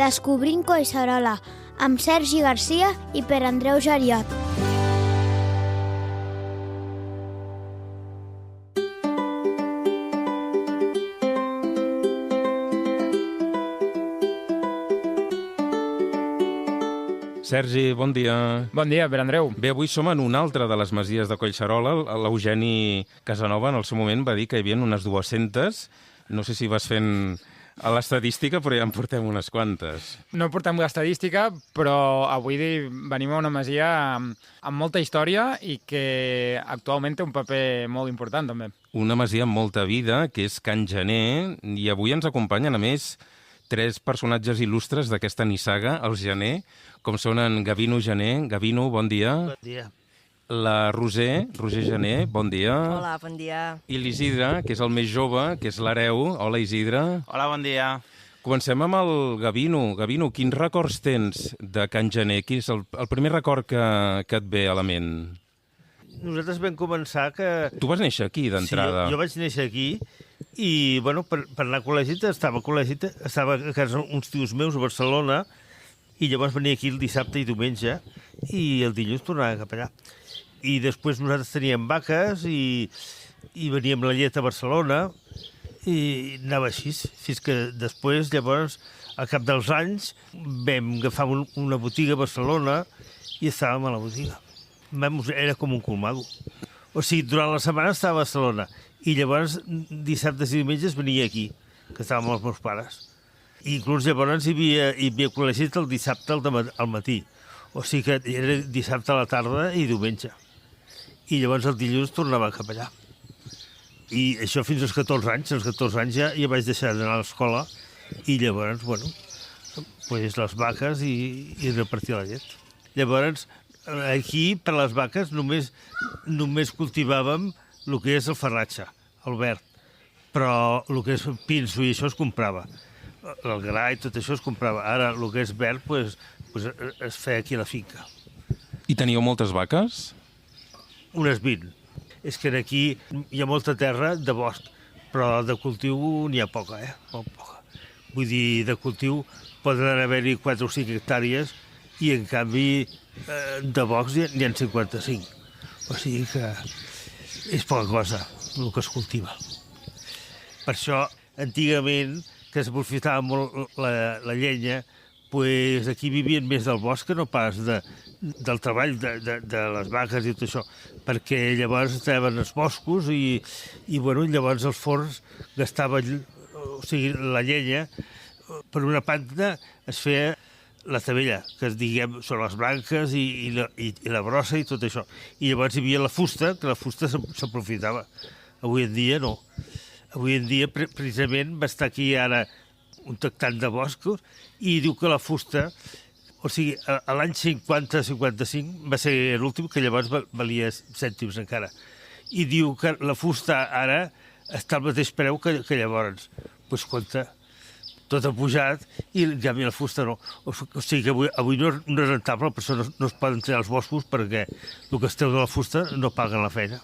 Descobrint Collserola, amb Sergi Garcia i Per Andreu Geriot. Sergi, bon dia. Bon dia, Per Andreu. Bé, avui som en una altra de les masies de Collserola. L'Eugeni Casanova en el seu moment va dir que hi havia unes 200. No sé si vas fent a l'estadística, però ja en portem unes quantes. No portem l'estadística, però avui venim a una masia amb molta història i que actualment té un paper molt important, també. Una masia amb molta vida, que és Can Gener, i avui ens acompanyen, a més, 3 personatges il·lustres d'aquesta nissaga, els Gener, com són en Gavino Gener. Gavino, bon dia. Bon dia. La Roser Gener, bon dia. Hola, bon dia. I l'Isidre, que és el més jove, que és l'hereu. Hola, Isidre. Hola, bon dia. Comencem amb el Gavino. Gavino, quins records tens de Can Gener? Quin és el primer record que et ve a la ment? Nosaltres vam començar que... Tu vas néixer aquí, d'entrada. Sí, jo vaig néixer aquí i, bueno, per anar a col·legi, estava a casa uns tios meus a Barcelona i llavors venia aquí el dissabte i diumenge i el dilluns tornava cap allà. I després nosaltres teníem vaques i veníem la llet a Barcelona i anava així, fins que després, llavors, al cap dels anys, vam agafar una botiga a Barcelona i estàvem a la botiga. Era com un colmado. O sigui, durant la setmana estava a Barcelona i llavors dissabtes i diumenges venia aquí, que estàvem amb els meus pares. I inclús llavors hi havia col·legit el dissabte al matí. O sigui que era dissabte a la tarda i diumenge. I llavors el dilluns tornava cap allà. I això fins als 14 anys. Als 14 anys ja vaig deixar d'anar a l'escola i llavors, bueno, pues les vaques i repartir la llet. Llavors, aquí, per les vaques, només cultivàvem el que és el farratge, el verd. Però el que és pinso i això es comprava. El gra i tot això es comprava. Ara, el que és verd, pues, es feia aquí a la finca. I teníeu moltes vaques? Unes 20. És que aquí hi ha molta terra de bosc, però de cultiu n'hi ha poca, molt poca. Vull dir, de cultiu poden haver-hi 4 o 5 hectàrees i, en canvi, de bosc n'hi ha 55. O sigui que és poca cosa el que es cultiva. Per això, antigament, que s'aprofitava molt la llenya, pues aquí vivien més del bosc que no pas del treball de les vaques i tot això, perquè llavors estaven els boscos i bueno, llavors els forns gastaven, o sigui, la llenya. Per una banda es feia la tabella, que diguem són les blanques i la brossa i tot això. I llavors hi havia la fusta, que la fusta s'aprofitava. Avui en dia no. Avui en dia, precisament, va estar aquí ara un tractant de boscos i diu que la fusta, o sigui, a l'any 50-55 va ser l'últim, que llavors valia cèntims encara. I diu que la fusta ara està al mateix preu que llavors. Doncs compte, tot ha pujat i en canvi la fusta no. O sigui que avui no és rentable, per això no es poden treure els boscos perquè el que es treu de la fusta no paguen la feina.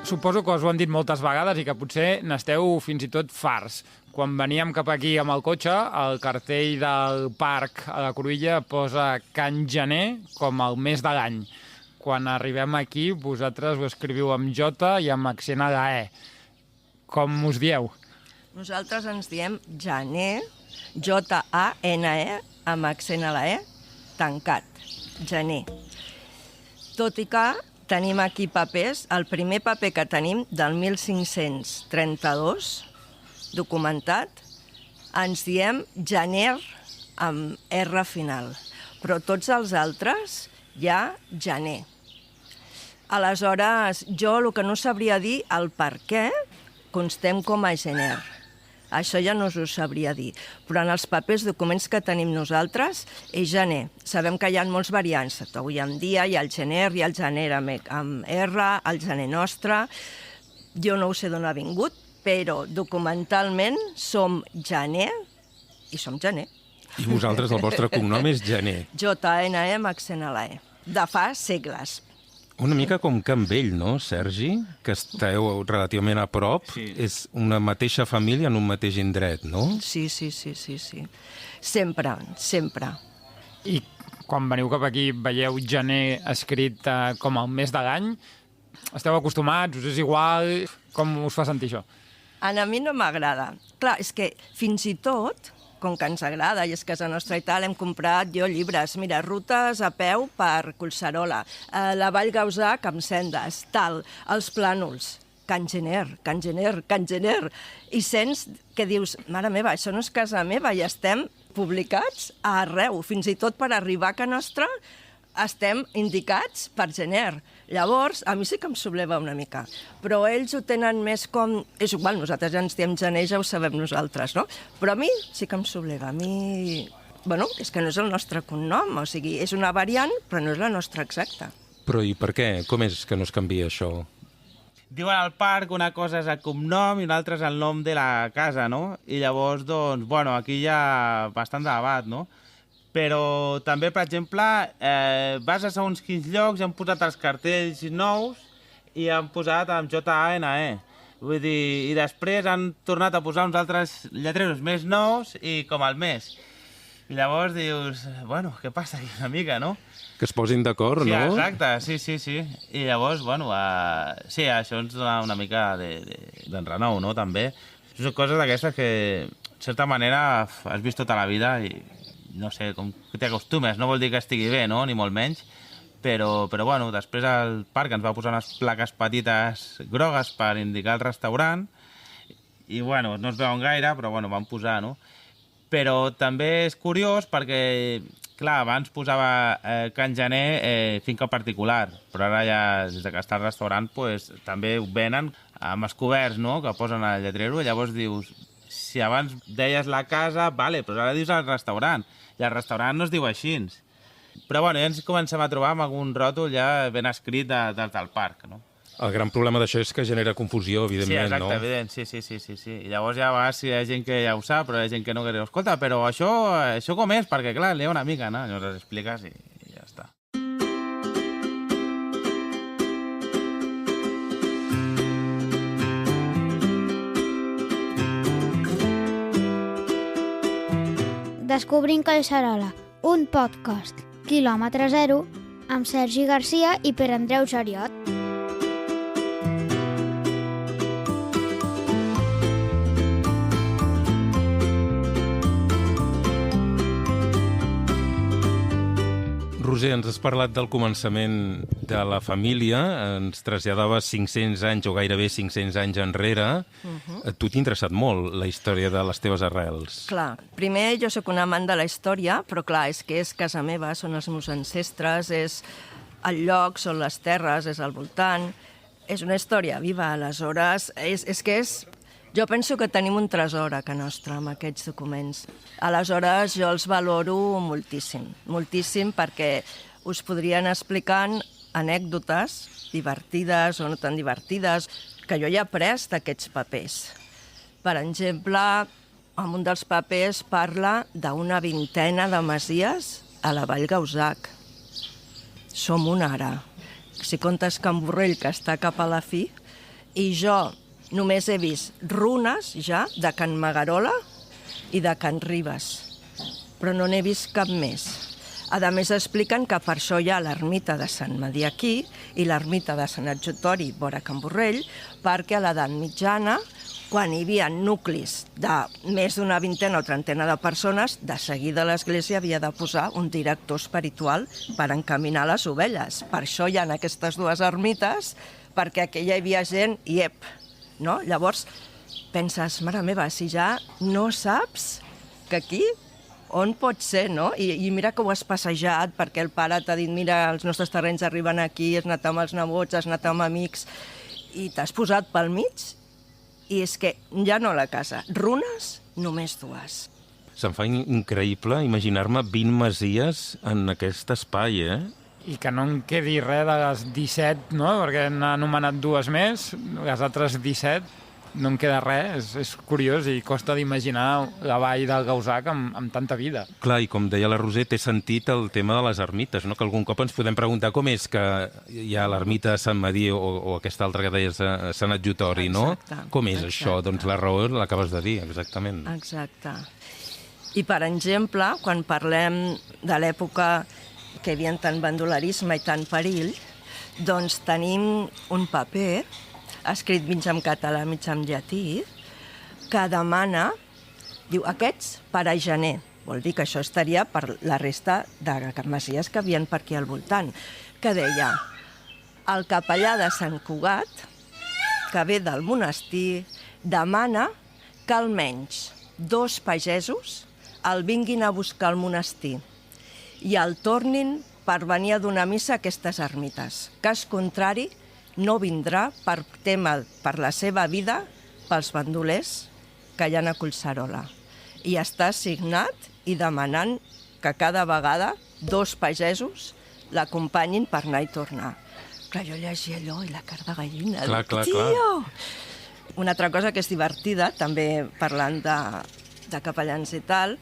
Suposo que us ho han dit moltes vegades i que potser n'esteu fins i tot farts. Quan veníem cap aquí amb el cotxe, el cartell del parc a la Cruïlla posa Can Gener com el mes de l'any. Quan arribem aquí, vosaltres ho escriviu amb J i amb accent a la E. Com us dieu? Nosaltres ens diem Gener, J-A-N-E, amb accent a la E, tancat, Gener. Tot i que tenim aquí papers, el primer paper que tenim del 1532, documentat, ens diem Gener amb R final, però tots els altres hi ha Gener. Aleshores, jo el que no sabria dir el per què constem com a Gener. Això ja no us ho sabria dir. Però en els papers, documents que tenim nosaltres, és Gener. Sabem que hi ha molts variants. Avui en dia hi ha el Gener, hi ha el Gener amb R, el Gener nostre. Jo no ho sé d'on ha vingut, però documentalment som Gener i som Gener. I vosaltres, el vostre cognom és Gener. J-A-N-E amb accent a la E. de fa segles. Una mica com Can Vell, no, Sergi? Que esteu relativament a prop. Sí. És una mateixa família en un mateix indret, no? Sí. Sempre. I quan veniu cap aquí veieu gener escrit com el mes de l'any, esteu acostumats, us és igual? Com us fa sentir això? A mi no m'agrada. Clar, és que fins i tot, com que ens agrada i és casa nostra i tal, hem comprat jo llibres. Mira, rutes a peu per Collserola, la Vall Gauzac amb sendes, tal, els plànols, Can Gener, i sents que dius, mare meva, això no és casa meva, i estem publicats arreu, fins i tot per arribar a casa nostra estem indicats per Gener. Llavors, a mi sí que em subleva una mica, però ells ho tenen més com... És igual, nosaltres ja ens diem Gener, ja ho sabem nosaltres, no? Però a mi sí que em subleva. A mi... Bueno, és que no és el nostre cognom, o sigui, és una variant, però no és la nostra exacta. Però i per què? Com és que no es canvia això? Diuen al parc una cosa és el cognom i una altra és el nom de la casa, no? I llavors, doncs, bueno, aquí hi ha bastant debat, no? Però també, per exemple, vas a segons quins llocs i han posat els cartells nous i han posat amb J-A-N-E. Vull dir, i després han tornat a posar uns altres lletreros més nous i com el mes. I llavors dius, bueno, què passa aquí una mica, no? Que es posin d'acord, Sí, no? exacte, sí. I llavors, bueno, sí, això ens dona una mica d'enrenou, no?, també. Són coses d'aquestes que, de certa manera, has vist tota la vida i, no sé, com que t'hi acostumes. No vol dir que estigui bé, no?, ni molt menys, però bueno, després al parc ens va posar unes plaques petites grogues per indicar el restaurant i, bueno, no es veuen gaire, però, bueno, van posar, no? Però també és curiós perquè, clar, abans posava Can Gener finca particular, però ara ja, des que està el restaurant, pues, també ho venen amb els coberts, no?, que posen al lletrero, i llavors dius, si abans deies la casa, vale, però ara dius el restaurant, i el restaurant no es diu així. Però, bueno, ja ens comencem a trobar amb algun ròtol ja ben escrit del parc, no? El gran problema d'això és que genera confusió, Sí, evidentment, exacte, no? evident, sí. I llavors ja a vegades hi ha gent que ja ho sap, però hi ha gent que no, que diu, escolta, però això com és? Perquè, clar, li ha una mica, no? Llavors expliques i ja està. Descobrint Collserola, un podcast, quilòmetre zero, amb Sergi Garcia i Pere Andreu Jariot. Roser, ens has parlat del començament de la família, ens traslladaves 500 anys o gairebé 500 anys enrere. A tu t'ha interessat molt la història de les teves arrels. Clar, primer jo sóc un amant de la història, però clar, és que és casa meva, són els meus ancestres, és el lloc, són les terres, és al voltant, és una història viva, aleshores, és que és... Jo penso que tenim un tresor a casa nostra amb aquests documents. Aleshores, jo els valoro moltíssim, moltíssim, perquè us podrien explicant anècdotes divertides o no tan divertides que jo ja he après d'aquests papers. Per exemple, en un dels papers parla d'una vintena de masies a la Vall Gauzac. Som una ara. Si comptes Can Borrell, que està cap a la fi, i jo només he vist runes ja de Can Magarola i de Can Ribes, però no n'he vist cap més. A més, expliquen que per això hi ha l'ermita de Sant Madí aquí i l'ermita de Sant Adjutori vora Can Borrell, perquè a l'edat mitjana, quan hi havia nuclis de més d'una vintena o trentena de persones, de seguida l'Església havia de posar un director espiritual per encaminar les ovelles. Per això hi ha aquestes dues ermites, perquè aquí ja hi havia gent iep, no? Llavors penses, mare meva, si ja no saps que aquí, on pot ser, no? I mira que ho has passejat, perquè el pare t'ha dit, mira, els nostres terrenys arriben aquí, has anat amb els nebots, has anat amb amics, i t'has posat pel mig, i és que ja no la casa, runes, només dues. Se'm fa increïble imaginar-me 20 masies en aquest espai, I que no en quedi res de les 17, no? Perquè n'ha anomenat dues més, les altres 17, no en queda res, és curiós i costa d'imaginar la vall del Gausac amb tanta vida. Clar, i com deia la Roser, té sentit el tema de les ermites, no? Que algun cop ens podem preguntar com és que hi ha l'ermita de Sant Madí o aquesta altra que deies, Sant Adjutori, no? Exacte, Com és exacte. això? Doncs la raó l'acabes de dir, exactament. Exacte. I, per exemple, quan parlem de l'època que hi havia tant bandolerisme i tant perill, doncs tenim un paper escrit mig en català, mig en llatí, que demana, diu, aquests per a gener. Vol dir que això estaria per la resta de masies que havien per aquí al voltant. Que deia, el capellà de Sant Cugat, que ve del monestir, demana que almenys 2 pagesos el vinguin a buscar al monestir i el tornin per venir a donar missa a aquestes ermites. Cas contrari, no vindrà per la seva vida pels bandolers que hi ha a Collserola. I està signat i demanant que cada vegada 2 pagesos l'acompanyin per anar i tornar. Clar, jo llegia allò i la cara de gallina. Clar, clar, Tio! clar. Una altra cosa que és divertida, també parlant de capellans i tal,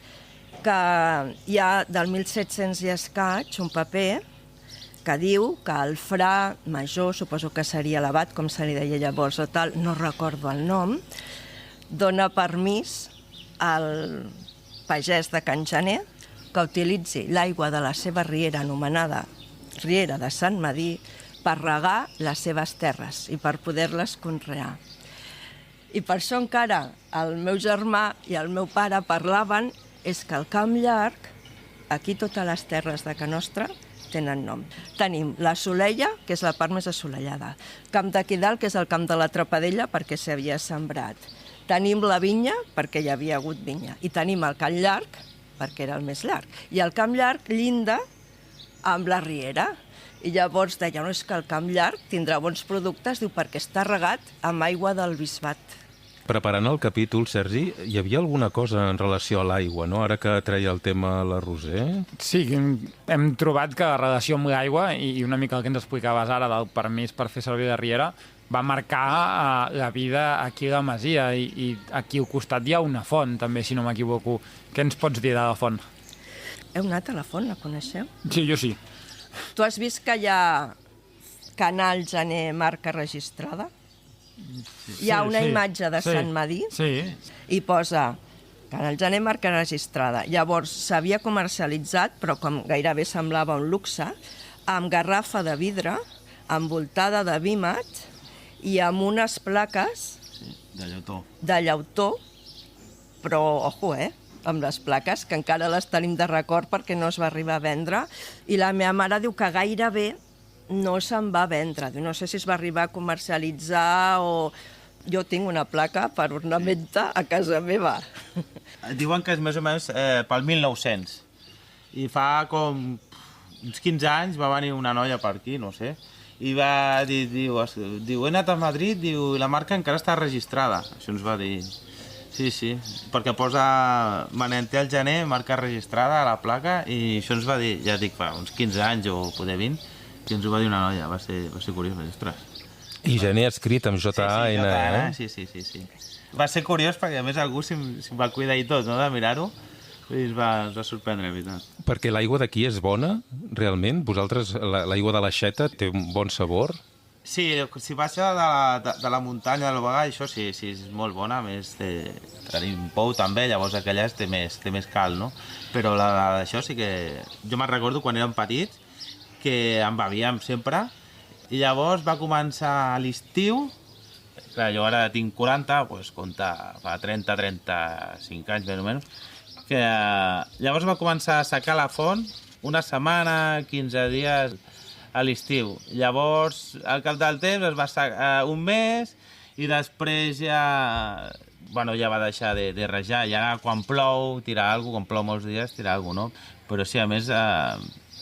que hi ha del 1700 i escaig un paper que diu que el fra major, suposo que seria l'abat, com se li deia llavors o tal, no recordo el nom, dona permís al pagès de Can Gener que utilitzi l'aigua de la seva riera anomenada Riera de Sant Madí per regar les seves terres i per poder-les conrear. I per això encara el meu germà i el meu pare parlaven és que el Camp Llarg, aquí totes les terres de Can Nostra, tenen nom. Tenim la Soleia, que és la part més assolellada. Camp d'aquí dalt, que és el camp de la Trapadella, perquè s'havia sembrat. Tenim la vinya, perquè hi havia hagut vinya. I tenim el Camp Llarg, perquè era el més llarg. I el Camp Llarg llinda amb la riera. I llavors deia, no, és que el Camp Llarg tindrà bons productes, diu, perquè està regat amb aigua del bisbat. Preparant el capítol, Sergi, hi havia alguna cosa en relació a l'aigua, no? Ara que treia el tema la Roser. Sí, hem trobat que la relació amb l'aigua, i una mica el que ens explicaves ara del permís per fer servir la riera, va marcar la vida aquí a la masia, i aquí al costat hi ha una font, també, si no m'equivoco. Què ens pots dir de la font? Heu anat a la font, la coneixeu? Sí, jo sí. Tu has vist que hi ha Canal Gener marca registrada? Hi ha una imatge de Sant Madí i posa Canal Gener marca registrada. Llavors s'havia comercialitzat, però com gairebé semblava un luxe, amb garrafa de vidre, envoltada de vímet i amb unes plaques de llautó, però, ojo, amb les plaques, que encara les tenim de record perquè no es va arribar a vendre, i la meva mare diu que gairebé no se'n va vendre. No sé si es va arribar a comercialitzar o... Jo tinc una placa per ornamenta a casa meva. Diuen que és més o menys pel 1900. I fa com uns 15 anys va venir una noia per aquí, no sé, i va dir, diu, he anat a Madrid, diu, i la marca encara està registrada. Això ens va dir. Sí, perquè posa Manenté al Gener, marca registrada a la placa, i això ens va dir, ja dic, fa uns 15 anys o poder 20, i ens ho va dir una noia, va ser curiós, ostres. I Gener escrit amb J-A-N, Sí. Va ser curiós perquè a més algú se'm va cuidar i tot, no?, de mirar-ho, i ens va sorprendre, veritat. Perquè l'aigua d'aquí és bona, realment? Vosaltres, l'aigua de l'Aixeta té un bon sabor? Sí, si baixa de la muntanya del Bagà, això sí, és molt bona, a més tenim pou també, llavors aquella té més cal, no? Però d'això sí que... Jo me'n recordo quan érem petits, que en bevíem sempre, i llavors va començar a l'estiu, clar, jo ara tinc 40, doncs compta, fa 30-35 anys més o menys, que llavors va començar a assecar la font una setmana, 15 dies a l'estiu. Llavors, al cap del temps, es va assecar un mes, i després ja va deixar de rajar. Ja quan plou, tirar alguna cosa, quan plou molts dies, tirar alguna cosa, no? Però sí, a més,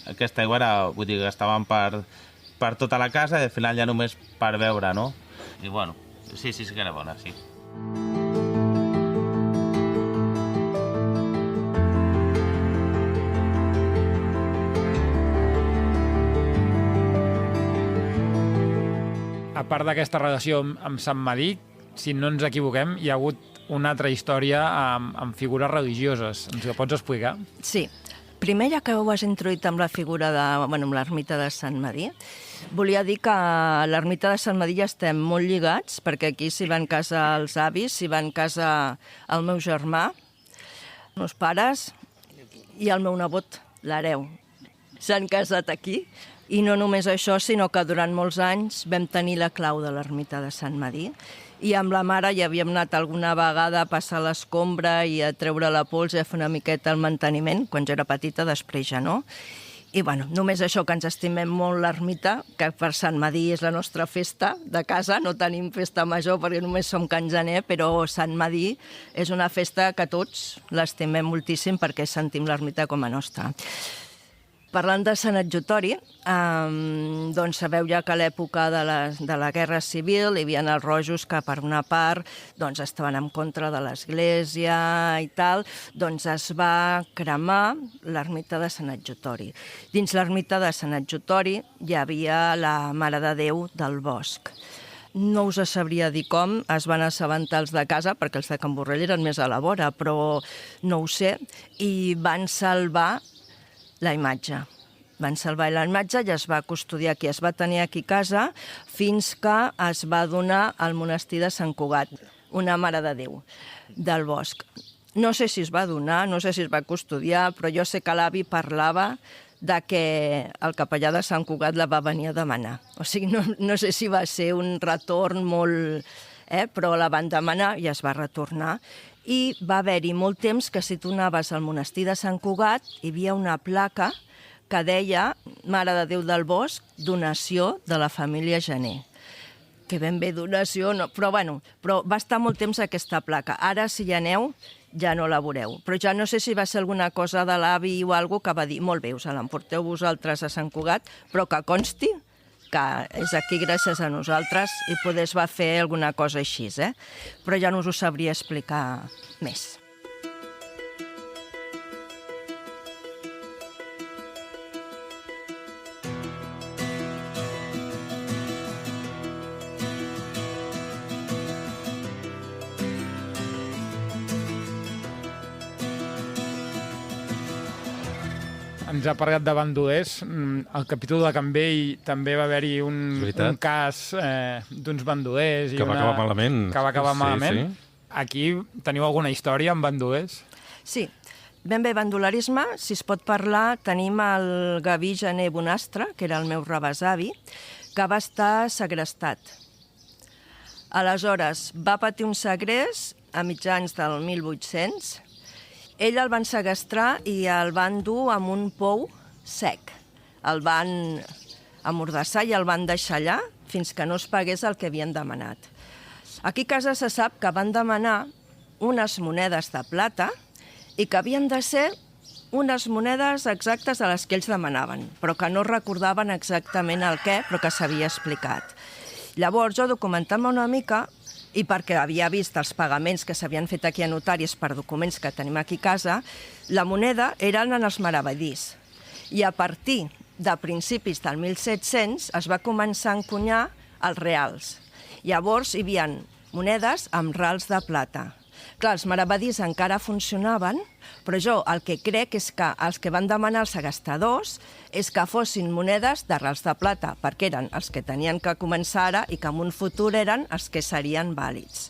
aquesta aigua era, vull dir, que estaven per tota la casa, i al final ja només per beure, no? I bueno, sí que era bona, sí. A part d'aquesta relació amb Sant Madí, si no ens equivoquem, hi ha hagut una altra història amb figures religioses. Ens ho pots explicar? Sí. Primer, ja que ho has introduït amb la figura amb l'ermita de Sant Madí, volia dir que a l'ermita de Sant Madí ja estem molt lligats, perquè aquí s'hi van casar els avis, s'hi van casar el meu germà, els meus pares i el meu nebot, l'hereu. S'han casat aquí. I no només això, sinó que durant molts anys vam tenir la clau de l'ermita de Sant Madí i amb la mare hi havíem anat alguna vegada a passar l'escombra i a treure la pols i a fer una miqueta el manteniment, quan jo era petita, després ja no. I bueno, només això, que ens estimem molt l'ermita, que per Sant Madí és la nostra festa de casa, no tenim festa major perquè només som Can Gener, però Sant Madí és una festa que tots l'estimem moltíssim perquè sentim l'ermita com a nostra. Parlant de Sant Adjutori, doncs sabeu ja que a l'època de la Guerra Civil hi havia els rojos que per una part doncs, estaven en contra de l'Església i tal, doncs es va cremar l'ermita de Sant Adjutori. Dins l'ermita de Sant Adjutori hi havia la Mare de Déu del Bosc. No us sabria dir com, es van assabentar els de casa, perquè els de Can Borrell eren més a la vora, però no ho sé, i van salvar la imatge. Van salvar la imatge i es va custodiar aquí, es va tenir aquí a casa fins que es va donar al monestir de Sant Cugat, una Mare de Déu del Bosc. No sé si es va donar, no sé si es va custodiar, però jo sé que l'avi parlava de que el capellà de Sant Cugat la va venir a demanar. O sigui, no sé si va ser un retorn molt... però la van demanar i es va retornar. I va haver-hi molt temps que si tu anaves al monestir de Sant Cugat hi havia una placa que deia Mare de Déu del Bosc, donació de la família Gener. Que ben bé donació, no, però va estar molt temps aquesta placa. Ara, si hi aneu, ja no la veureu. Però ja no sé si va ser alguna cosa de l'avi o alguna cosa que va dir, molt bé, us l'emporteu vosaltres a Sant Cugat, però que consti que és aquí gràcies a nosaltres i poder es va fer alguna cosa així, però ja no us ho sabria explicar més. Ens ha parlat de bandolers. Al capítol de Can Vell també va haver-hi un cas d'uns bandolers. Que va acabar malament. Que va acabar malament. Sí. Aquí teniu alguna història amb bandolers? Sí. Ben bé, bandolerisme, si es pot parlar, tenim el Gaví Gener Bonastre, que era el meu rebesavi, que va estar segrestat. Aleshores, va patir un segrest a mitjans del 1800. Ell el van segestrar i el van dur amb un pou sec. El van amordassar i el van deixar allà fins que no es pagués el que havien demanat. Aquí a casa se sap que van demanar unes monedes de plata i que havien de ser unes monedes exactes a les que ells demanaven, però que no recordaven exactament el què, però que s'havia explicat. Llavors, jo documentant-me una mica, i perquè havia vist els pagaments que s'havien fet aquí a notaris per documents que tenim aquí a casa, la moneda eren en els meravellís. I a partir de principis del 1700 es va començar a encunyar els reals. Llavors hi havia monedes amb rals de plata. Clar, els meravellís encara funcionaven, però jo el que crec és que els que van demanar els segastadors és que fossin monedes de rals de plata, perquè eren els que tenien que començar ara i que en un futur eren els que serien vàlids.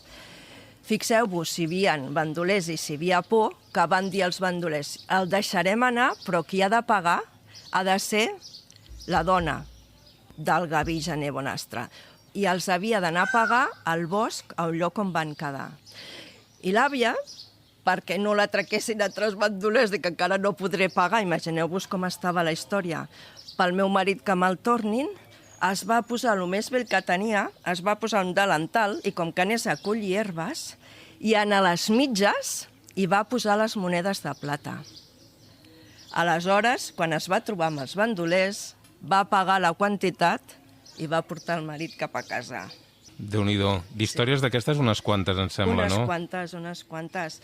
Fixeu-vos si hi havia bandolers i si hi havia por, que van dir els bandolers, el deixarem anar, però qui ha de pagar ha de ser la dona del Gaví Gener Bonastre. I els havia d'anar a pagar al bosc, a un lloc on van quedar. I l'àvia, perquè no la traquessin a tres bandolers i que encara no podré pagar, imagineu-vos com estava la història, pel meu marit que me'l tornin, es va posar el més vell que tenia, es va posar un delantal i com que anés a collir herbes, i a les mitges hi va posar les monedes de plata. Aleshores, quan es va trobar amb els bandolers, va pagar la quantitat i va portar el marit cap a casa. Déu-n'hi-do. D'històries d'aquestes unes quantes, em sembla, no? Unes quantes.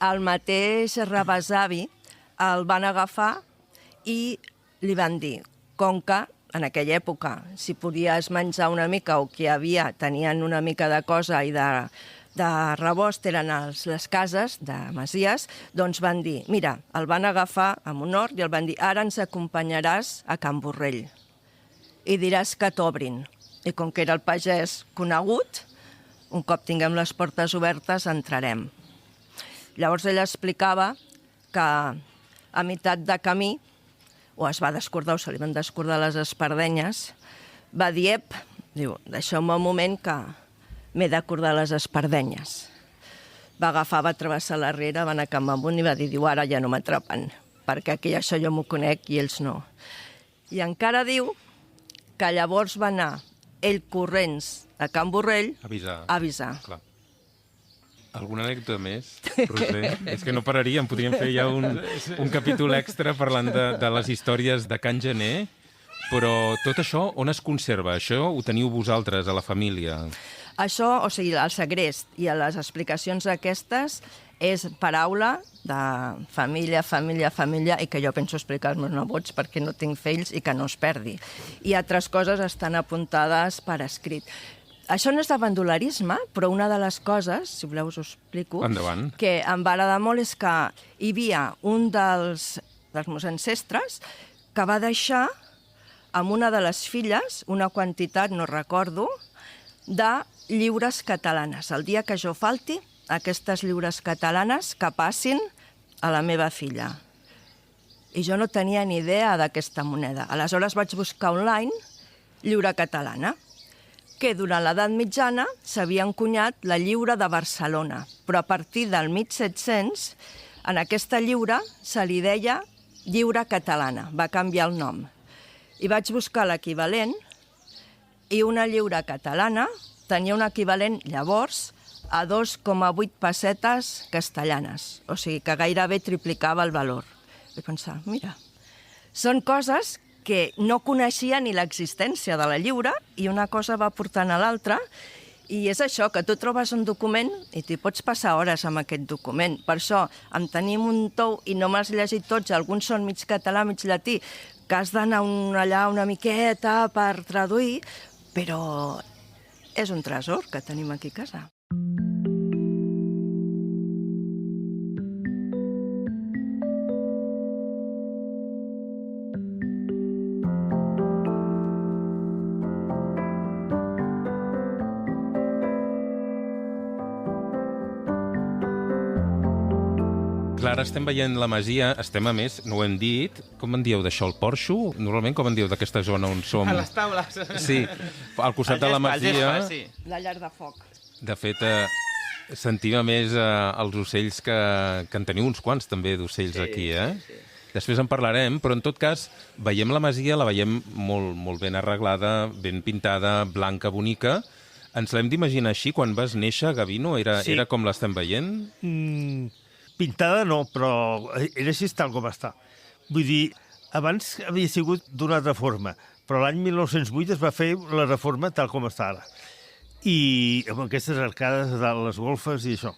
El mateix rebesavi el van agafar i li van dir, com que en aquella època, si podies menjar una mica o que hi havia, tenien una mica de cosa i de de rebost eren les cases de masies, doncs van dir, mira, el van agafar amb honor i el van dir, ara ens acompanyaràs a Can Borrell i diràs que t'obrin. I com que era el pagès conegut, un cop tinguem les portes obertes entrarem. Llavors ella explicava que a meitat de camí, o es va descordar o se li van descordar les espardenyes, va dir, diu, deixeu-me un moment que m'he d'acordar les espardenyes. Va agafar, va travessar la riera, va anar a Can Bambú i va dir, ara ja no m'atrapen, perquè aquí això jo m'ho conec i ells no. I encara diu que llavors va anar ell corrents a Can Borrell a avisar. Clar. Alguna anècdota més, Roser? És que no pararíem, podríem fer ja un capítol extra parlant de les històries de Can Gener, però tot això on es conserva? Això ho teniu vosaltres, a la família? Això, o sigui, el segrest i les explicacions aquestes és paraula de família, i que jo penso explicar als meus nebots perquè no tinc fills i que no es perdi. I altres coses estan apuntades per escrit. Això no és de bandolerisme, però una de les coses, si voleu us ho explico, endavant, que em va agradar molt és que hi havia un dels meus ancestres que va deixar amb una de les filles una quantitat, no recordo, de lliures catalanes. El dia que jo falti, aquestes lliures catalanes que passin a la meva filla. I jo no tenia ni idea d'aquesta moneda. Aleshores vaig buscar online lliura catalana, que durant l'edat mitjana s'havia encunyat la lliura de Barcelona, però a partir del 1700, en aquesta lliura se li deia lliura catalana, va canviar el nom. I vaig buscar l'equivalent, i una lliura catalana tenia un equivalent llavors a 2,8 pessetes castellanes, o sigui que gairebé triplicava el valor. Vaig pensar, mira, són coses que no coneixia ni l'existència de la lliura i una cosa va portant a l'altra, i és això, que tu trobes un document i t'hi pots passar hores amb aquest document. Per això en tenim un tou i no me'ls llegit tots, alguns són mig català, mig llatí, que has d'anar allà una miqueta per traduir, però és un tresor que tenim aquí a casa. Clara, estem veient la masia, estem a més, no ho hem dit, com en dieu d'això, el porxo? Normalment com en dieu d'aquesta zona on som? A les taules. Sí, al costat de la masia. Sí. La llar de foc. De fet, sentim a més els ocells que en teniu uns quants també d'ocells aquí, eh? Sí. Després en parlarem, però en tot cas veiem la masia, la veiem molt ben arreglada, ben pintada, blanca, bonica. Ens l'hem d'imaginar així quan vas néixer, Gavino? Era com l'estem veient? Pintada no, però era així tal com està. Vull dir, abans havia sigut d'una altra forma, però l'any 1908 es va fer la reforma tal com està ara. I amb aquestes arcades de les golfes i això.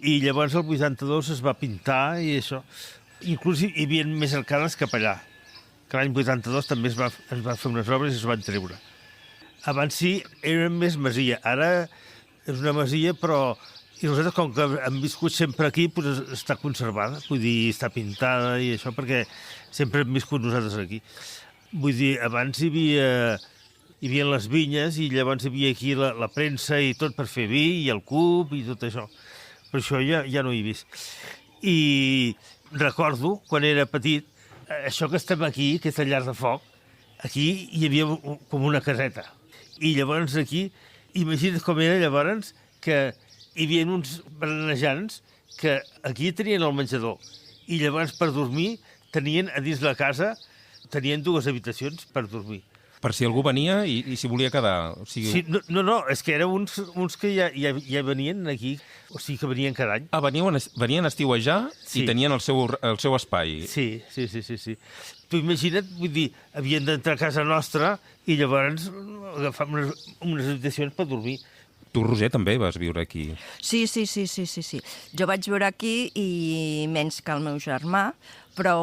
I llavors el 82 es va pintar i això. Inclús hi havia més arcades cap allà, que l'any 82 també es va fer unes obres i es van treure. Abans sí, era més masia. Ara és una masia, però... I nosaltres, com que hem viscut sempre aquí, doncs està conservada, vull dir, està pintada i això, perquè sempre hem viscut nosaltres aquí. Vull dir, abans hi havia les vinyes i llavors hi havia aquí la premsa i tot per fer vi i el cub i tot això. Per això ja no hi he vist. I recordo, quan era petit, això que estem aquí, aquesta llar de foc, aquí hi havia com una caseta. I llavors aquí, imagina't com era llavors que hi havia uns berenejants que aquí tenien el menjador i llavors per dormir tenien a dins la casa, tenien 2 habitacions per dormir. Per si algú venia i s'hi volia quedar. O sigui... Sí, no, és que eren uns que ja venien aquí, o sigui que venien cada any. Ah, venien a estiuejar i tenien el seu espai. Sí. Tu imagina't, vull dir, havien d'entrar a casa nostra i llavors agafar unes habitacions per dormir. Tu, Roser, també vas viure aquí. Sí. Jo vaig viure aquí i menys que el meu germà, però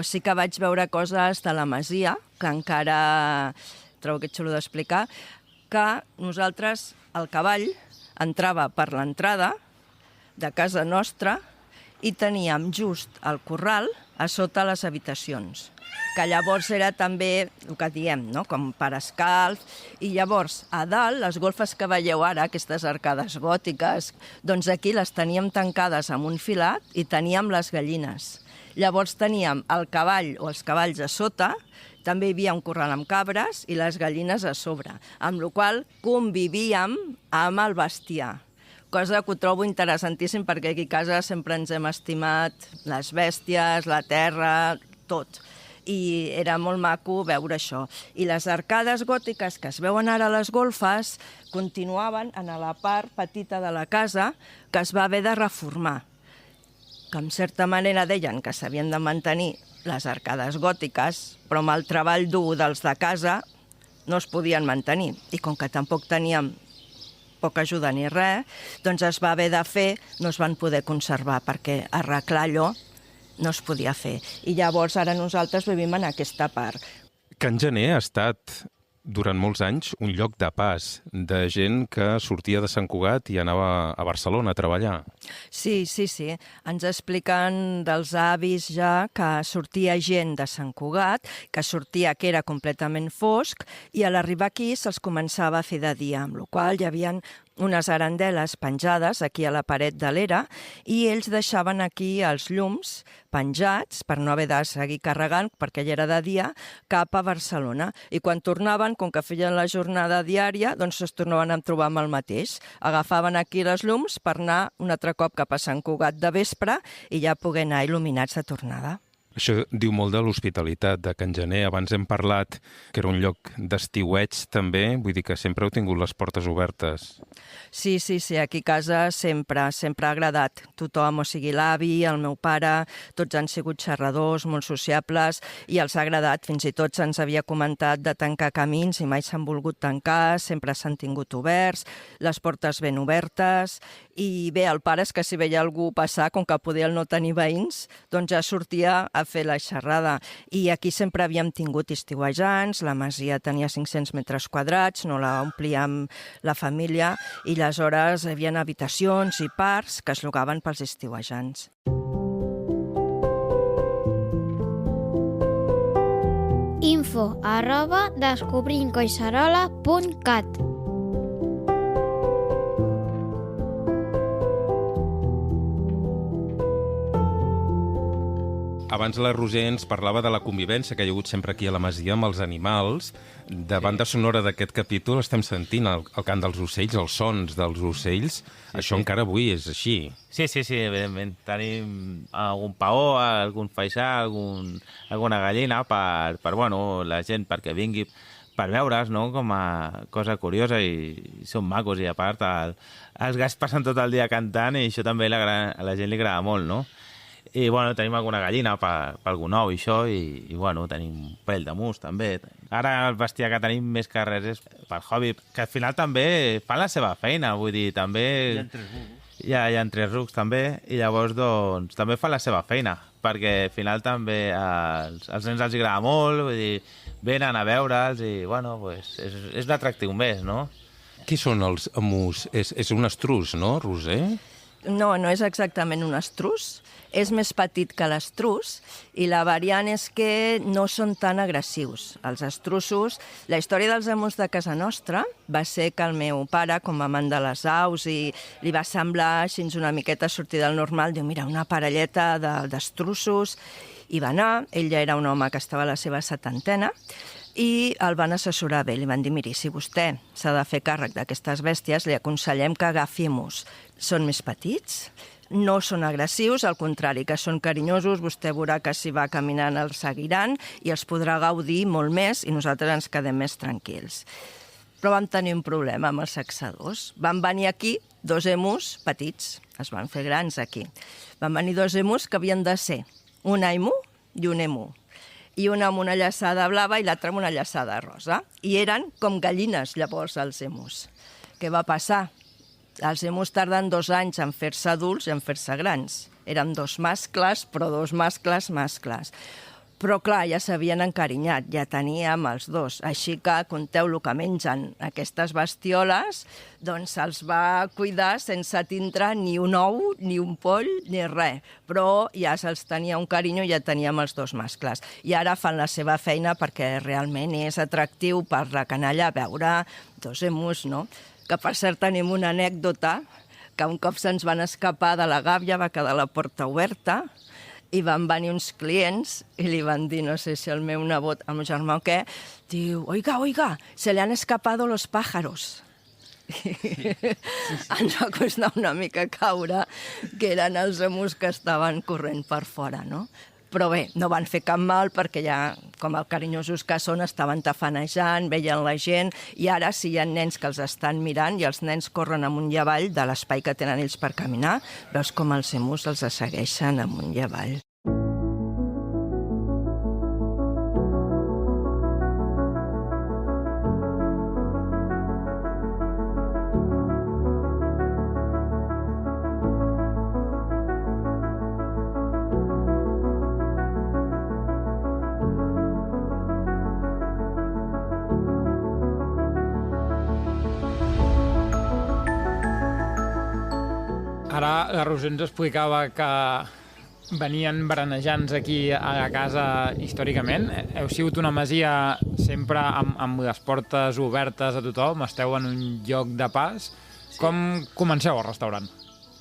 sí que vaig veure coses de la masia, que encara trobo que és xulo d'explicar, que nosaltres, el cavall, entrava per l'entrada de casa nostra i teníem just el corral a sota les habitacions, que llavors era també el que diem, no? Com per escalf. I llavors, a dalt, les golfes que veieu ara, aquestes arcades gòtiques, doncs aquí les teníem tancades amb un filat i teníem les gallines. Llavors teníem el cavall o els cavalls a sota, també hi havia un corral amb cabres i les gallines a sobre, amb la qual convivíem amb el bestiar. Cosa que ho trobo interessantíssim perquè aquí a casa sempre ens hem estimat les bèsties, la terra, tot. I era molt maco veure això. I les arcades gòtiques que es veuen ara a les golfes continuaven en la part petita de la casa que es va haver de reformar, que en certa manera deien que s'havien de mantenir les arcades gòtiques, però amb el treball dur dels de casa no es podien mantenir. I com que tampoc teníem poca ajuda ni res, doncs es va haver de fer, no es van poder conservar perquè arreglar allò no es podia fer. I llavors ara nosaltres vivim en aquesta part. Can Gener ha estat durant molts anys un lloc de pas de gent que sortia de Sant Cugat i anava a Barcelona a treballar. Sí. Ens expliquen dels avis ja que sortia gent de Sant Cugat, que sortia que era completament fosc, i a l'arribar aquí se'ls començava a fer de dia, amb la qual hi havia unes arandeles penjades aquí a la paret de l'era i ells deixaven aquí els llums penjats per no haver de seguir carregant, perquè ja era de dia, cap a Barcelona. I quan tornaven, com que feien la jornada diària, doncs es tornaven a trobar amb el mateix. Agafaven aquí les llums per anar un altre cop cap a Sant Cugat de vespre i ja poder anar il·luminats de tornada. Això diu molt de l'hospitalitat de Can Gener. Abans hem parlat que era un lloc d'estiueig també, vull dir que sempre heu tingut les portes obertes. Sí, aquí a casa sempre ha agradat tothom, o sigui l'avi, el meu pare, tots han sigut xerradors, molt sociables, i els ha agradat, fins i tot se'ns havia comentat de tancar camins i mai s'han volgut tancar, sempre s'han tingut oberts, les portes ben obertes, i bé, el pare és que si veia algú passar, com que podia no tenir veïns, doncs ja sortia a fer la xerrada. I aquí sempre havíem tingut estiuejants, la masia tenia 500 metres quadrats, no la omplíem la família, i aleshores hi havia habitacions i parcs que es llogaven pels estiuejants. info@descobrimcoixarola.cat. Abans la Roser ens parlava de la convivència que hi ha hagut sempre aquí a la Masia amb els animals. De banda sonora d'aquest capítol estem sentint el cant dels ocells, els sons dels ocells. Això encara avui és així. Sí, evidentment. Tenim algun paó, algun feixà, alguna gallina per la gent, perquè vingui per veure's, no?, com a cosa curiosa, i són macos. I a part, els gats passen tot el dia cantant i això també a la gent li agrada molt, no? I, tenim alguna gallina per algun ou i això, i tenim un parell de mus, també. Ara el bestiar que tenim més que res és per hobby, que al final també fan la seva feina, vull dir, també... Hi ha 3 rucs, també, i llavors, doncs, també fan la seva feina, perquè al final també als nens els agrada molt, vull dir, venen a veure'ls i, és un atractiu més, no? Qui són els mus? És un estruç, no, Roser? No és exactament un estruç, és més petit que l'estrus i la variant és que no són tan agressius. Els estruços, la història dels emus de casa nostra va ser que el meu pare, com a amant de les aus, i li va semblar així una miqueta sortir del normal, diu, mira, una parelleta d'estruços, i va anar, ell ja era un home que estava a la seva 70ena, i el van assessorar bé, li van dir, miri, si vostè s'ha de fer càrrec d'aquestes bèsties, li aconsellem que agafi emus. Són més petits, no són agressius, al contrari, que són carinyosos, vostè veurà que si va caminant els seguiran i els podrà gaudir molt més i nosaltres ens quedem més tranquils. Però vam tenir un problema amb els saxadors. Van venir aquí 2 emus petits, es van fer grans aquí. Van venir 2 emus que havien de ser un aimu i un emu. I una amb una llaçada blava i l'altra amb una llaçada rosa. I eren com gallines, llavors, els emus. Què va passar? Els emus tarden 2 anys en fer-se adults i en fer-se grans. Eren 2 mascles, però 2 mascles. Però, clar, ja s'havien encarinyat, ja teníem els dos. Així que, conteu el que mengen aquestes bestioles, doncs se'ls va cuidar sense tindre ni un ou, ni un poll, ni res. Però ja se'ls tenia un carinyo i ja teníem els dos mascles. I ara fan la seva feina perquè realment és atractiu per la canalla veure dos emus, no? Que, per cert, tenim una anècdota, que un cop se'ns van escapar de la gàbia, va quedar la porta oberta, i van venir uns clients i li van dir, no sé si el meu nebot, el meu germà o què, diu, oiga, se le han escapado los pájaros. Ens va costar una mica caure que eren els emus que estaven corrent per fora, no? Però bé, no van fer cap mal perquè ja, com el carinyosos que són, estaven tafanejant, veien la gent, i ara si hi ha nens que els estan mirant i els nens corren amunt i avall de l'espai que tenen ells per caminar, veus com els emus els segueixen amunt i avall. Ara la Roser ens explicava que venien berenejants aquí a la casa històricament. Heu sigut una masia sempre amb les portes obertes a tothom, esteu en un lloc de pas. Sí. Com comenceu el restaurant?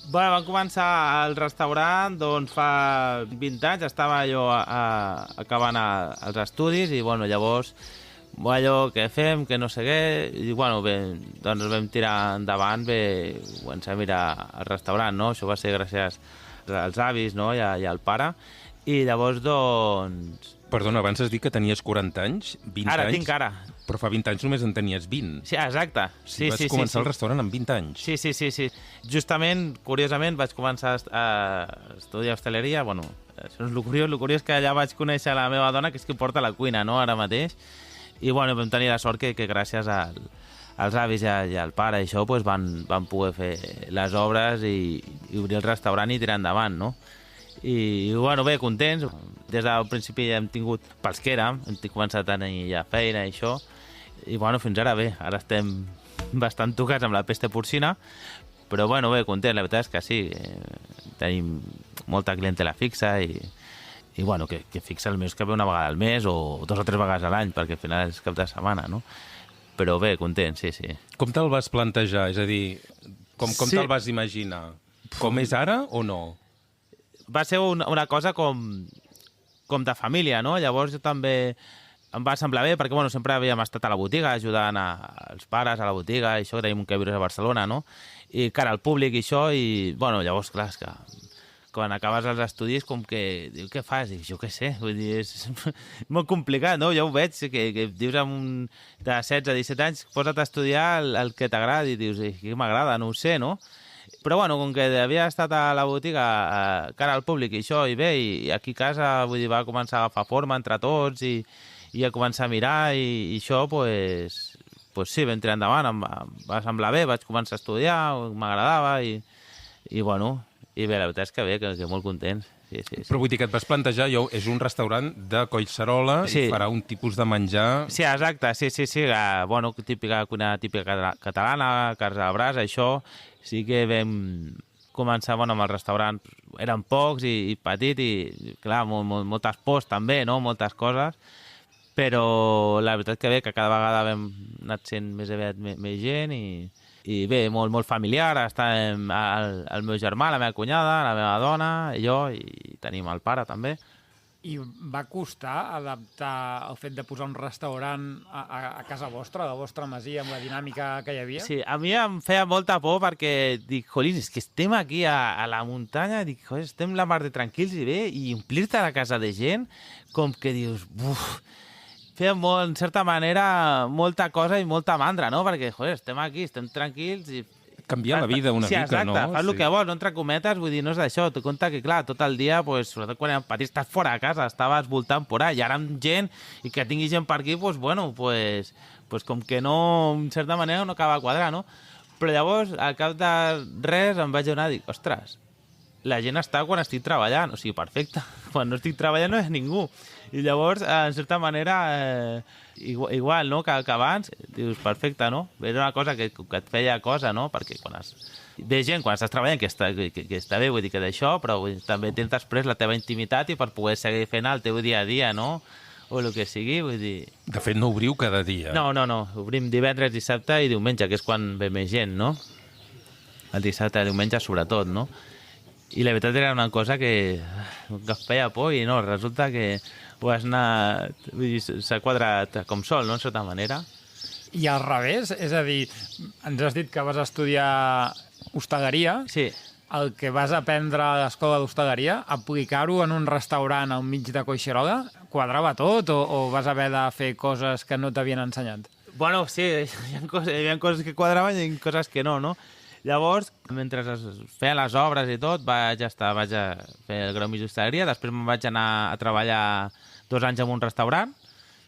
Bueno, vam començar el restaurant doncs, fa 20 anys, estava jo acabant els estudis i bueno, llavors allò que fem, que no sé què, i bueno, bé, doncs vam tirar endavant, bé, començar a mirar el restaurant, no? Això va ser gràcies als avis, no? I al pare, i llavors, doncs... Perdona, abans has dit que tenies 40 anys, 20 Ara, anys... tinc ara. Però fa 20 anys només en tenies 20. Sí, exacte. Sí, vas començar el restaurant amb 20 anys. Sí. Justament, curiosament, vaig començar a estudiar hostaleria, bueno, això és el curiós que allà vaig conèixer la meva dona, que és qui porta la cuina, no?, ara mateix. I bueno, vam tenir la sort que gràcies als avis i al pare i això pues, van poder fer les obres i obrir el restaurant i tirar endavant, no? I bueno, bé, contents. Des del principi hem tingut pels que érem, hem començat a tenir ja feina i això, i bueno, fins ara bé, ara estem bastant tocats amb la peste porcina, però bueno, bé, contents, la veritat és que sí, tenim molta clientela fixa i bueno, que fixa el mes que ve una vegada al mes o 2 o 3 vegades a l'any, perquè al final és cap de setmana, no? Però bé, content, sí. Com te'l vas plantejar? És a dir, com Sí. te'l vas imaginar? Com és ara o no? Va ser una cosa com de família, no? Llavors jo també em va semblar bé, perquè bueno, sempre havíem estat a la botiga, ajudant als pares a la botiga, i això, que tenim un Queviros a Barcelona, no? I cara al públic i això, i bueno, llavors, clar, és que quan acabes els estudis, com que diu, què fas? Dic, jo què sé, vull dir, és molt complicat, no? Jo ho veig, que dius amb un de 16 a 17 anys, posa't a estudiar el que t'agrada, i dius, què m'agrada, no ho sé, no? Però bueno, com que havia estat a la botiga cara al públic i això, i bé, i aquí a casa, vull dir, va començar a agafar forma entre tots i a començar a mirar i això, pues sí, vam tirar endavant, em va semblar bé, vaig començar a estudiar, m'agradava i bueno, i bé, la veritat és que bé, que molt contents. Sí. Però vull dir que et vas plantejar, és un restaurant de Collserola Sí. i farà un tipus de menjar... Sí, exacte, sí. Bueno, cuina típica catalana, carns a la brasa, això. Sí que vam començar amb el restaurant. Eren pocs i petit i, clar, moltes pors també, no? Moltes coses. Però la veritat que bé, que cada vegada hem anat sent més aviat més gent i bé, molt familiar. Està el meu germà, la meva cunyada, la meva dona, i jo, i tenim el pare també. I va costar adaptar el fet de posar un restaurant a casa vostra, a la vostra masia, amb la dinàmica que hi havia? Sí, a mi em feia molta por perquè dic, jolín, és que estem aquí a la muntanya, dic, joder, estem la mar de tranquils i bé, i omplir-te la casa de gent, com que dius, feia molt, en certa manera, molta cosa i molta mandra, no? Perquè, joder, estem aquí, estem tranquils i... Canviar la vida una mica, exacte, no? Sí, fas el que vols, no entre cometes, vull dir, no és això. Tu compte que, clar, tot el dia, pues, sobretot quan érem petits, estàs fora de casa, estaves voltant por ahí, i ara amb gent, i que tingui gent per aquí, pues, bueno, pues com que no, en certa manera, no acaba de quadrar, no? Però llavors, al cap de res, em vaig adonar, dic, ostres, la gent està quan estic treballant, o sigui, perfecte. Quan no estic treballant no hi ha ningú. I llavors, en certa manera, igual, no?, que abans, dius, perfecte, no? Era una cosa que et feia cosa, no? Perquè quan ve gent, quan estàs treballant, que està bé, vull dir que d'això, però també tens després la teva intimitat i per poder seguir fent el teu dia a dia, no? O el que sigui, vull dir... De fet, no obriu cada dia. No. Obrim divendres, dissabte i diumenge, que és quan ve més gent, no? El dissabte i diumenge, sobretot, no? I la veritat era una cosa que feia por i no, resulta que ho has anat... Vull dir, s'ha quadrat com sol, no?, en certa manera. I al revés? És a dir, ens has dit que vas estudiar hostegueria. Sí. El que vas aprendre a l'escola d'hostegueria, aplicar-ho en un restaurant al mig de Collserola, quadrava tot o vas haver de fer coses que no t'havien ensenyat? Bueno, sí, hi havia coses que quadraven i coses que no, no? Llavors, mentre es feien les obres i tot, vaig a fer el grau mig d'hostegueria, després me'n vaig anar a treballar 2 anys en un restaurant,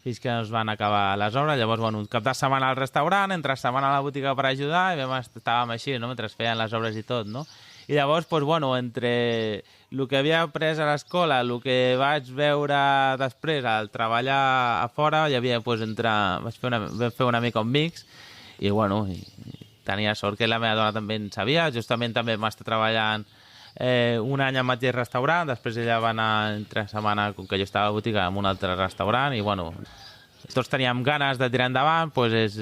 fins que es van acabar les obres. Llavors, bueno, cap de setmana al restaurant, entre setmana a la botiga per ajudar, i estàvem així, no?, mentre feien les obres i tot, no? I llavors, doncs, bueno, entre el que havia après a l'escola, el que vaig veure després al treballar a fora, hi havia, doncs, vam fer una mica un mix, i, bueno, tenia sort que la meva dona també en sabia, justament també m'està treballant un any al mateix restaurant, després ella va anar entre setmana, com que jo estava a la botiga, en un altre restaurant, i, bueno, tots teníem ganes de tirar endavant, doncs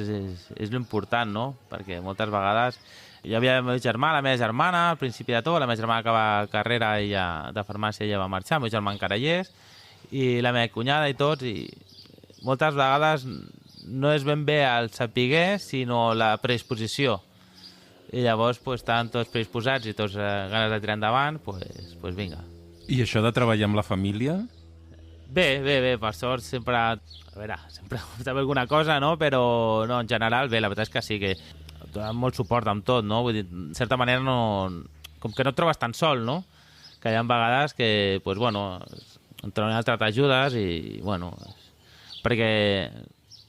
és l'important, no?, perquè moltes vegades... Hi havia la meva germana, al principi de tot, la meva germana acaba carrera de farmàcia, ella va marxar, el meu germà encara hi és, i la meva cunyada i tots, i moltes vegades no és ben bé el saber, sinó la predisposició. I llavors, doncs, estan tots predisposats i tots ganes de tirar endavant, doncs vinga. I això de treballar amb la família? Bé, per sort sempre... A veure, sempre també alguna cosa, no? Però no, en general, bé, la veritat és que sí que donen molt suport amb tot, no? Vull dir, en certa manera, com que no et trobes tan sol, no? Que hi ha vegades que, doncs, bueno, et troben altres ajudes i, bueno, perquè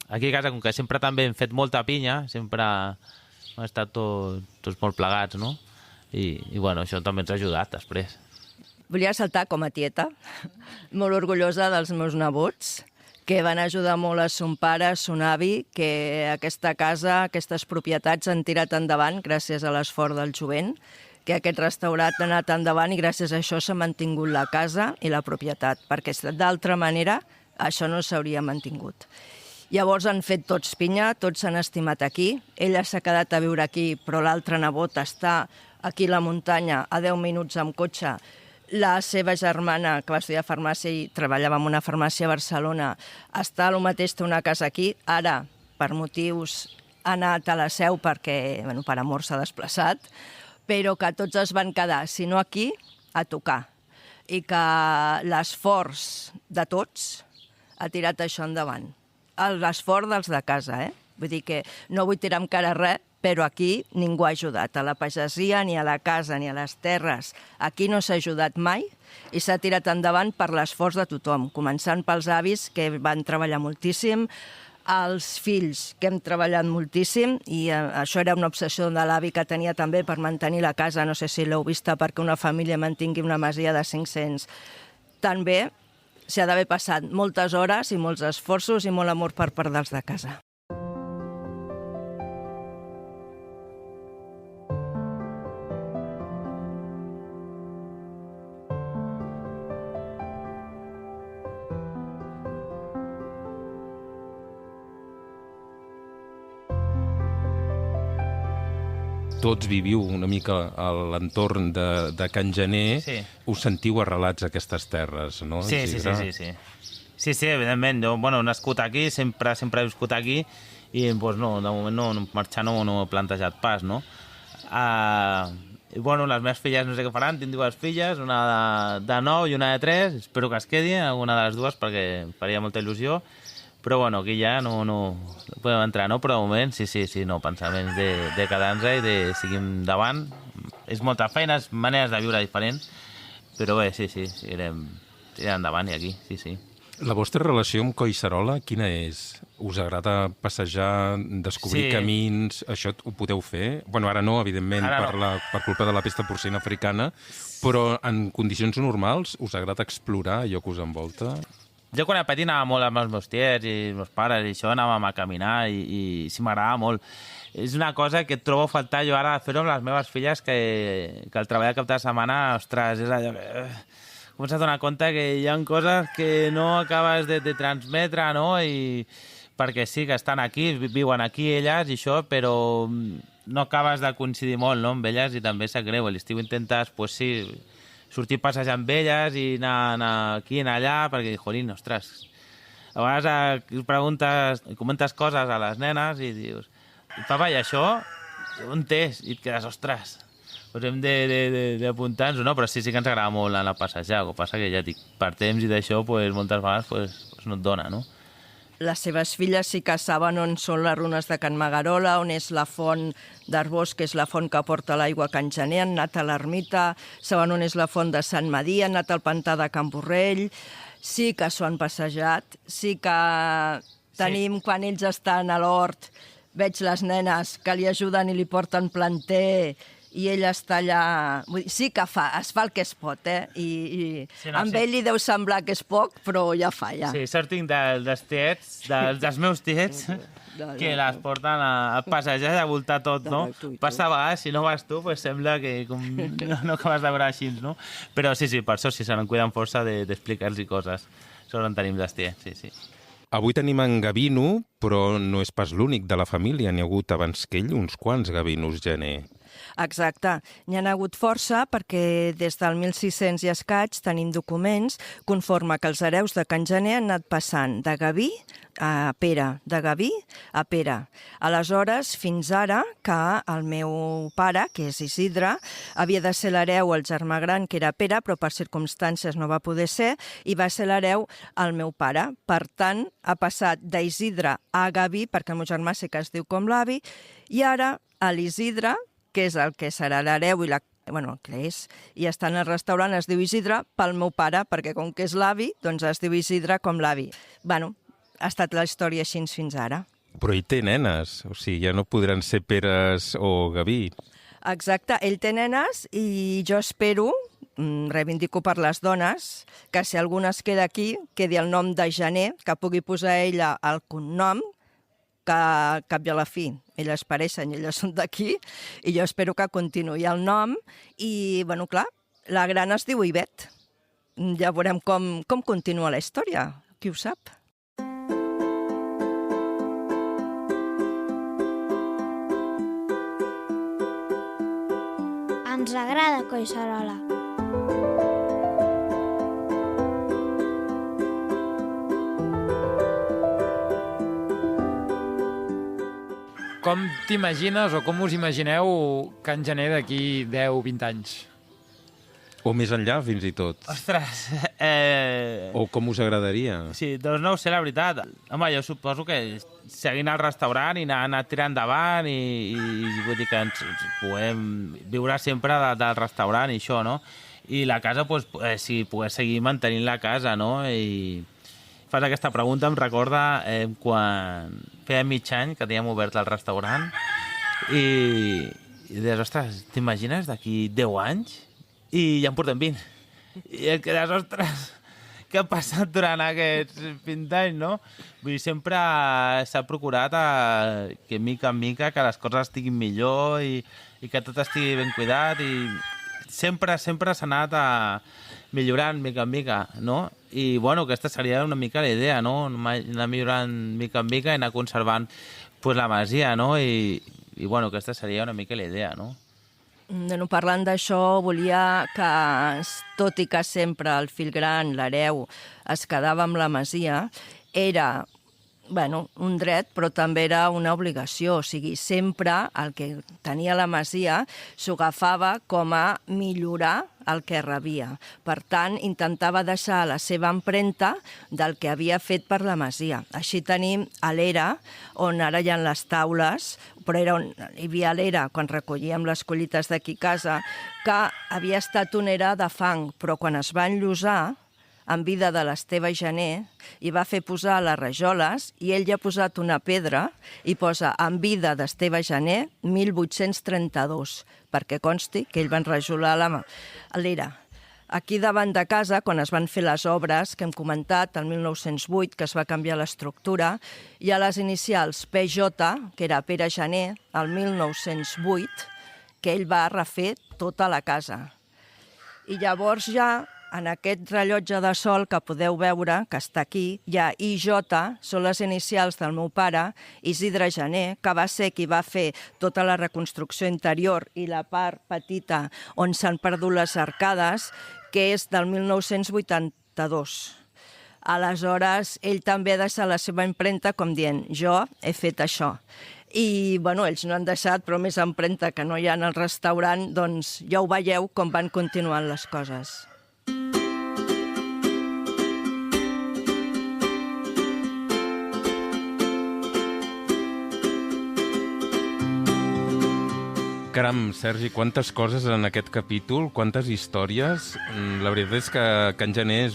aquí a casa, com que sempre també hem fet molta pinya, sempre hem estat tots molt plegats, no? I, bueno, això també ens ha ajudat després. Volia saltar com a tieta, molt orgullosa dels meus nebots, que van ajudar molt a son pare, a son avi, que aquesta casa, aquestes propietats han tirat endavant gràcies a l'esforç del jovent, que aquest restaurant ha anat endavant i gràcies a això s'ha mantingut la casa i la propietat, perquè d'altra manera això no s'hauria mantingut. Llavors han fet tots pinya, tots s'han estimat aquí, ella s'ha quedat a viure aquí, però l'altre nebot està aquí a la muntanya, a 10 minuts amb cotxe. La seva germana, que va estudiar farmàcia i treballava en una farmàcia a Barcelona, està a lo mateix, té una casa aquí. Ara, per motius, ha anat a la Seu perquè, bueno, per amor s'ha desplaçat, però que tots es van quedar, si no aquí, a tocar. I que l'esforç de tots ha tirat això endavant. L'esforç dels de casa, Vull dir que no vull tirar amb cara res, però aquí ningú ha ajudat, a la pagesia, ni a la casa, ni a les terres. Aquí no s'ha ajudat mai i s'ha tirat endavant per l'esforç de tothom, començant pels avis, que van treballar moltíssim, els fills, que hem treballat moltíssim, i això era una obsessió de l'avi que tenia també per mantenir la casa, no sé si l'heu vista, perquè una família mantingui una masia de 500. També s'ha d'haver passat moltes hores i molts esforços i molt amor per part dels de casa. Tots viviu una mica a l'entorn de Can Gener, Sí. us sentiu arrelats a aquestes terres, no? Sí, evidentment. Jo, bueno, nascut aquí, sempre he viscut aquí i, doncs, no, de moment marxar no he plantejat pas, no? Bueno, les meves filles no sé què faran, tinc 2 filles, una de 9 i una de 3, espero que es quedi, alguna de les dues, perquè em faria molta il·lusió. Però, bueno, aquí ja no podem entrar, no? Però de moment, sí, no, pensaments de quedar-nos i de seguir endavant. És molta feina, és maneres de viure diferents, però bé, sí, seguirem endavant i aquí, sí. La vostra relació amb Collserola, quina és? Us agrada passejar, descobrir camins, això ho podeu fer? Bueno, ara no, evidentment, per culpa de la pesta porcina africana, però en condicions normals us agrada explorar allò que us envolta? Jo quan era petit anava molt amb els meus tiets i els meus pares i això, anàvem a caminar i sí, m'agradava molt. És una cosa que trobo a faltar jo ara fer-ho amb les meves filles, que el treball de cap de setmana, ostres, és allò que... Començo a donar compte que hi ha coses que no acabes de transmetre, no? I perquè sí que estan aquí, viuen aquí elles i això, però no acabes de coincidir molt, no?, amb elles, i també sap greu. A l'estiu intentes, pues sí, sortir a passejar amb elles i anar aquí, anar allà, perquè, jolín, ostres, a vegades comentes coses a les nenes i dius, papa, i això, on és? I et quedes, ostres, doncs hem d'apuntar-nos, no? Però sí que ens agrada molt anar a passejar, el que passa que ja dic, per temps i d'això, pues, moltes vegades no et dona, no? Les seves filles sí que saben on són les runes de Can Magarola, on és la font d'Arbós, que és la font que porta l'aigua a Can Gener, han anat a l'ermita, saben on és la font de Sant Madí, han anat al pantà de Can Borrell, sí que s'ho han passejat, sí que tenim, quan ells estan a l'hort, veig les nenes que li ajuden i li porten planter, i ell està allà... Vull dir, sí que es fa el que es pot, I amb ell li deu semblar que és poc, però ja fa, ja. Sí, sort tinc dels tiets, dels meus tiets, que les porten a passejar i a voltar tot, no? Passa a vegades, si no vas tu, pues sembla que no acabes de veure així, no? Però sí, per això sí, se n'en força d'explicar-los coses. Sort en tenim dels tiets, sí. Avui tenim en Gavino, però no és pas l'únic de la família. N'hi ha hagut abans que ell uns quants Gavinos, Gener. Exacte. N'hi ha hagut força perquè des del 1600 i escaig tenim documents conforme que els hereus de Can Gener han anat passant de Gaví a Pere, de Gaví a Pere. Aleshores, fins ara, que el meu pare, que és Isidre, havia de ser l'hereu al germà gran, que era Pere, però per circumstàncies no va poder ser, i va ser l'hereu al meu pare. Per tant, ha passat d'Isidre a Gaví, perquè el meu germà sí que es diu com l'avi, i ara a l'Isidre, que és el que serà l'hereu que és, i està en el restaurant, es diu Isidre pel meu pare, perquè com que és l'avi, doncs es diu Isidre com l'avi. Ha estat la història així fins ara. Però ell té nenes, o sigui, ja no podran ser Peres o Gaví. Exacte, ell té nenes i jo espero, reivindico per les dones, que si alguna es queda aquí, quedi el nom de Gener, que pugui posar ella el cognom, que al cap i a la fi elles pareixen i elles són d'aquí, i jo espero que continuï el nom, i, clar, la gran es diu Ivet. Ja veurem com continua la història, qui ho sap. Ens agrada Collserola. Com t'imagines o com us imagineu Can Gener d'aquí 10-20 anys? O més enllà, fins i tot. Ostres! O com us agradaria? Sí, doncs no ho sé, la veritat. Home, jo suposo que seguint el restaurant i anar tirant endavant i vull dir que ens puguem viure sempre del restaurant i això, no? I la casa, doncs, si pogués seguir mantenint la casa, no? I fas aquesta pregunta, em recorda quan feia mig any que teníem obert el restaurant i deies, ostres, t'imagines d'aquí 10 anys? I ja en portem 20. I et quedes, ostres, què ha passat durant aquests 20 anys, no? Vull dir, sempre s'ha procurat que mica en mica que les coses estiguin millor i que tot estigui ben cuidat i sempre s'ha anat millorant mica en mica, no? I, bueno, aquesta seria una mica la idea, no? Anar millorant mica en mica i anar conservant la masia, no? I, bueno, aquesta seria una mica la idea, no? Parlant d'això, volia que, tot i que sempre el fill gran, l'hereu, es quedava amb la masia, era un dret, però també era una obligació. O sigui, sempre el que tenia la masia s'ho agafava com a millorar el que rebia. Per tant, intentava deixar la seva empremta del que havia fet per la masia. Així tenim a l'era, on ara hi ha les taules, però hi havia l'era, quan recollíem les collites d'aquí a casa, que havia estat una era de fang, però quan es va enllosar, en vida de l'Esteve Gener, i va fer posar les rajoles, i ell ja ha posat una pedra i posa en vida d'Esteve Gener 1832, perquè consti que ell va enrajolar l'era. Aquí davant de casa, quan es van fer les obres que hem comentat, el 1908, que es va canviar l'estructura, hi ha les inicials PJ, que era Pere Gener, el 1908, que ell va refer tota la casa. I llavors ja, en aquest rellotge de sol que podeu veure, que està aquí, hi ha IJ, són les inicials del meu pare, Isidre Gener, que va ser qui va fer tota la reconstrucció interior i la part petita on s'han perdut les arcades, que és del 1982. Aleshores, ell també ha deixat la seva empremta com dient, jo he fet això. I, bueno, ells no han deixat, però més empremta que no hi ha en el restaurant, doncs ja ho veieu com van continuant les coses. Caram, Sergi, quantes coses en aquest capítol, quantes històries. La veritat és que Can Gener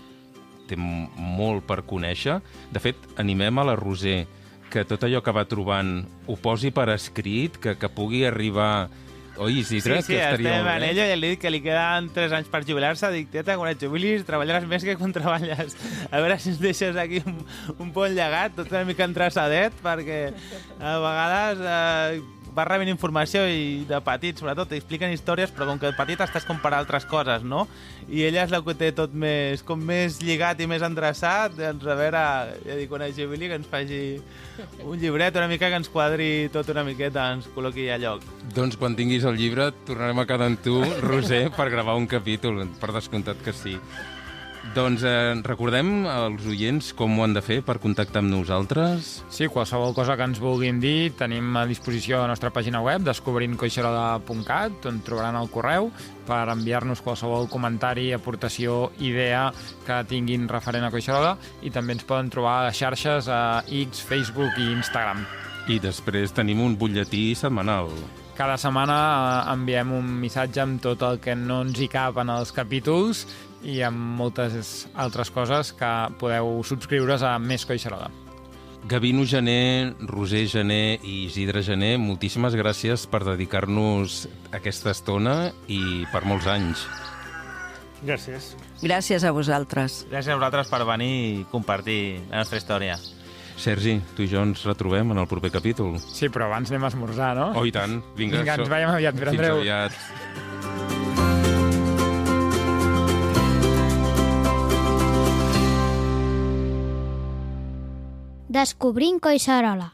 té molt per conèixer. De fet, animem a la Roser que tot allò que va trobant ho posi per escrit, que pugui arribar... Oi, Isidre? Sí, que estaria estem molt en bé. ella i li he dit que li queden 3 anys per jubilar-se. Dic, teta, quan et jubilis treballaràs més que quan treballes. A veure si ens deixes aquí un bon llegat, tot una mica entressadet, perquè a vegades vas rebent informació i de petit, sobretot, t'expliquen històries, però com que de petit estàs com per altres coses, no? I ella és la que té tot més, com més lligat i més endreçat, doncs a veure, ja dic, quan es jubili, que ens faci un llibret una mica que ens quadri tot una miqueta, ens col·loqui a lloc. Doncs quan tinguis el llibre tornarem a quedar amb tu, Roser, per gravar un capítol, per descomptat que sí. Doncs recordem als oients com ho han de fer per contactar amb nosaltres. Sí, qualsevol cosa que ens vulguin dir tenim a disposició la nostra pàgina web descobrincoixerola.cat, on trobaran el correu per enviar-nos qualsevol comentari, aportació, idea que tinguin referent a Collserola, i també ens poden trobar a les xarxes a X, Facebook i Instagram. I després tenim un butlletí setmanal. Cada setmana enviem un missatge amb tot el que no ens hi cap en els capítols i amb moltes altres coses que podeu subscriure's a Més Collserola. Gavino Gener, Roser Gener i Isidre Gener, moltíssimes gràcies per dedicar-nos aquesta estona i per molts anys. Gràcies. Gràcies a vosaltres. Gràcies a vosaltres per venir i compartir la nostra història. Sergi, tu i jo ens retrobem en el proper capítol. Sí, però abans anem a esmorzar, no? Oh, i tant. Vinga, Ens veiem aviat, Pere Andreu. Fins aviat. Descobrint Collserola.